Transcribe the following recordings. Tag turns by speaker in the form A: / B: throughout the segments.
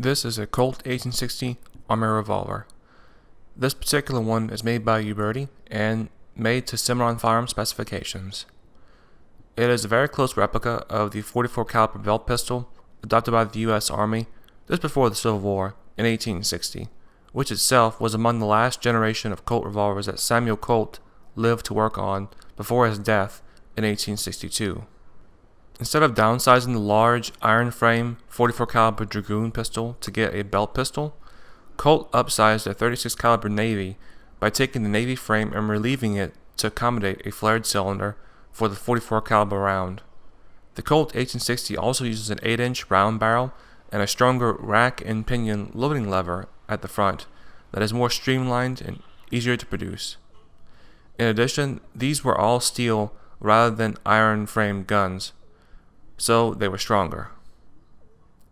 A: This is a Colt 1860 Army revolver. This particular one is made by Uberti and made to Cimarron firearm specifications. It is a very close replica of the .44 caliber belt pistol adopted by the U.S. Army just before the Civil War in 1860, which itself was among the last generation of Colt revolvers that Samuel Colt lived to work on before his death in 1862. Instead of downsizing the large iron frame .44 caliber Dragoon pistol to get a belt pistol, Colt upsized their .36 caliber Navy by taking the Navy frame and relieving it to accommodate a flared cylinder for the .44 caliber round. The Colt 1860 also uses an 8-inch round barrel and a stronger rack and pinion loading lever at the front that is more streamlined and easier to produce. In addition, these were all steel rather than iron framed guns, so they were stronger.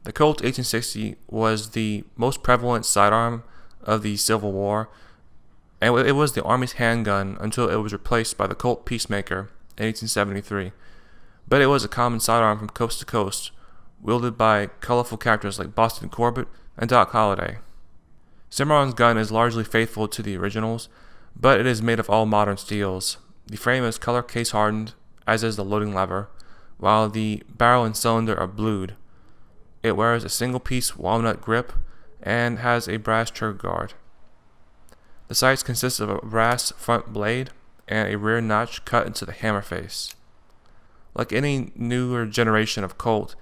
A: The Colt 1860 was the most prevalent sidearm of the Civil War, and it was the Army's handgun until it was replaced by the Colt Peacemaker in 1873. But it was a common sidearm from coast to coast, wielded by colorful characters like Boston Corbett and Doc Holliday. Cimarron's gun is largely faithful to the originals, but it is made of all modern steels. The frame is color case hardened, as is the loading lever, while the barrel and cylinder are blued. It wears a single-piece walnut grip and has a brass trigger guard. The sights consist of a brass front blade and a rear notch cut into the hammer face. Like any newer generation of Colt,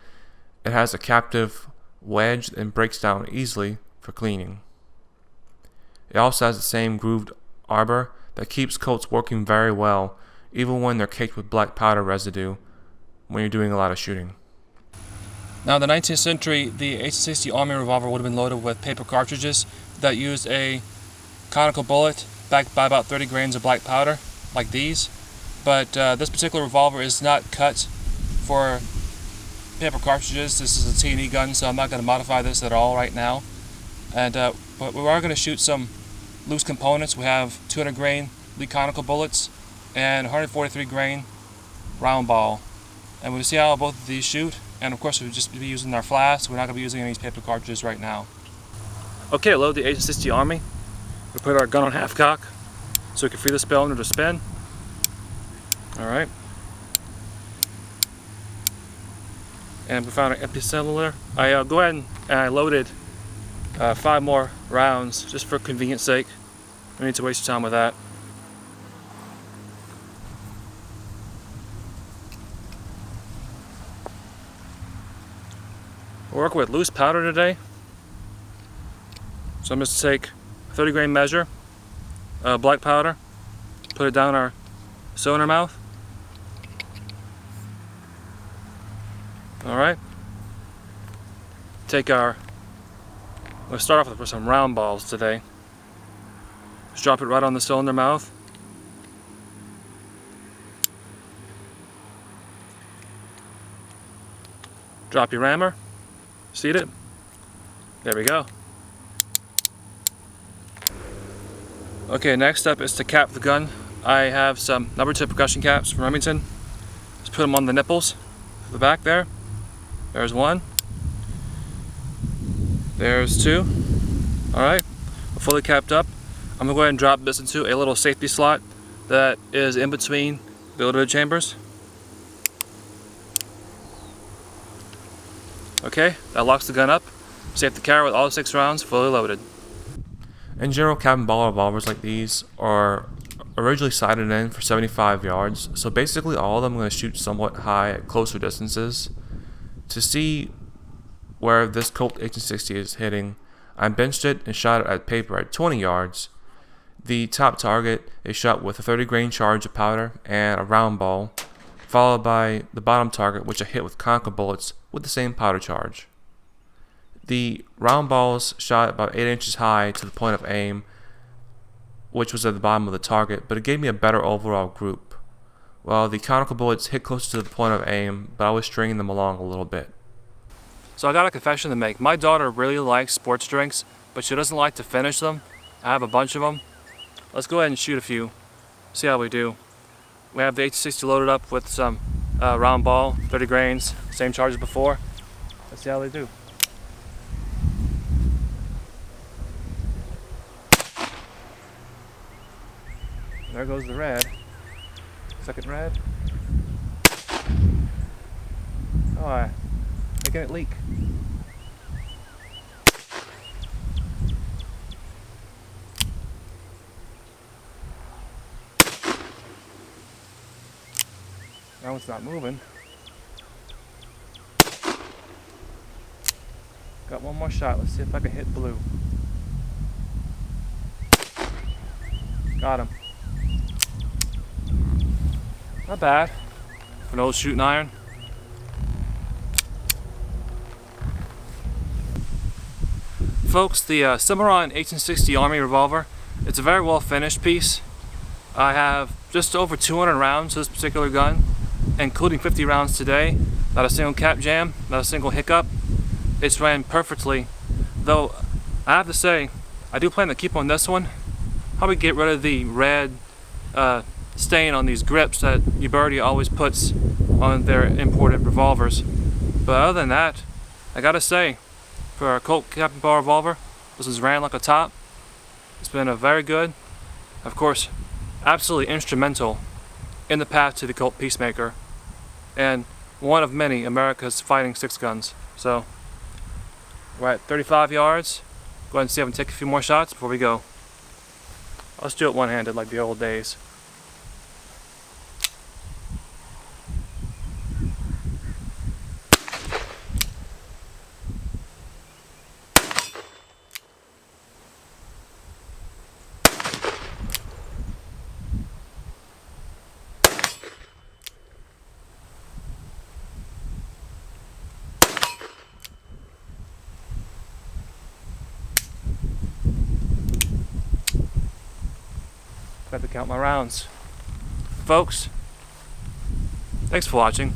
A: it has a captive wedge and breaks down easily for cleaning. It also has the same grooved arbor that keeps Colts working very well, even when they're caked with black powder residue when you're doing a lot of shooting. Now, in the 19th century, the 1860 Army revolver would have been loaded with paper cartridges that used a conical bullet backed by about 30 grains of black powder, like these. But this particular revolver is not cut for paper cartridges. This is a T&E gun, so I'm not going to modify this at all right now. And but we are going to shoot some loose components. We have 200 grain Lee conical bullets and 143 grain round ball. And we'll see how both of these shoot. And of course, we'll just be using our flasks. We're not going to be using any of these paper cartridges right now. Okay, load the 1860 Army. We put our gun on half cock so we can free the cylinder to spin. Alright. And we found an empty cylinder. I go ahead and I loaded 5 more rounds just for convenience sake. No need to waste your time with that. We're working with loose powder today, so I'm just going to take a 30 grain measure of black powder, put it down our cylinder mouth. Alright, we'll start off with some round balls today. Just drop it right on the cylinder mouth. Drop your rammer. Seat it. There we go. Okay, next up is to cap the gun. I have some number 2 percussion caps from Remington. Just put them on the nipples, the back there. There's 1. There's 2. Alright, fully capped up. I'm going to go ahead and drop this into a little safety slot that is in between the loaded chambers. Okay, that locks the gun up. Safe the carry with all 6 rounds fully loaded. In general, cap and ball revolvers like these are originally sighted in for 75 yards, so basically all of them I'm going to shoot somewhat high at closer distances. To see where this Colt 1860 is hitting, I benched it and shot it at paper at 20 yards. The top target is shot with a 30 grain charge of powder and a round ball, followed by the bottom target, which I hit with conical bullets with the same powder charge. The round balls shot about 8 inches high to the point of aim, which was at the bottom of the target, but it gave me a better overall group, while the conical bullets hit closer to the point of aim, but I was stringing them along a little bit. So I got a confession to make. My daughter really likes sports drinks, but she doesn't like to finish them. I have a bunch of them. Let's go ahead and shoot a few, see how we do. We have the 1860 loaded up with some round ball, 30 grains, same charge as before. Let's see how they do. there goes the red. Second red. Oh, making it leak. Now it's not moving. Got one more shot. Let's see if I can hit blue. Got him. Not bad for an old shooting iron. Folks, the Cimarron 1860 Army Revolver, it's a very well finished piece. I have just over 200 rounds to this particular gun, including 50 rounds today. Not a single cap jam, not a single hiccup. It's ran perfectly, though I have to say, I do plan to keep on this one. Probably get rid of the red stain on these grips that Uberti always puts on their imported revolvers. But other than that, I gotta say, for a Colt Captain Ball revolver, this has ran like a top. It's been a very good, of course, absolutely instrumental in the path to the Colt Peacemaker, and one of many America's fighting six guns. So, we're at 35 yards. Go ahead and see if I can take a few more shots before we go. Let's do it one-handed like the old days. I have to count my rounds. Folks, thanks for watching.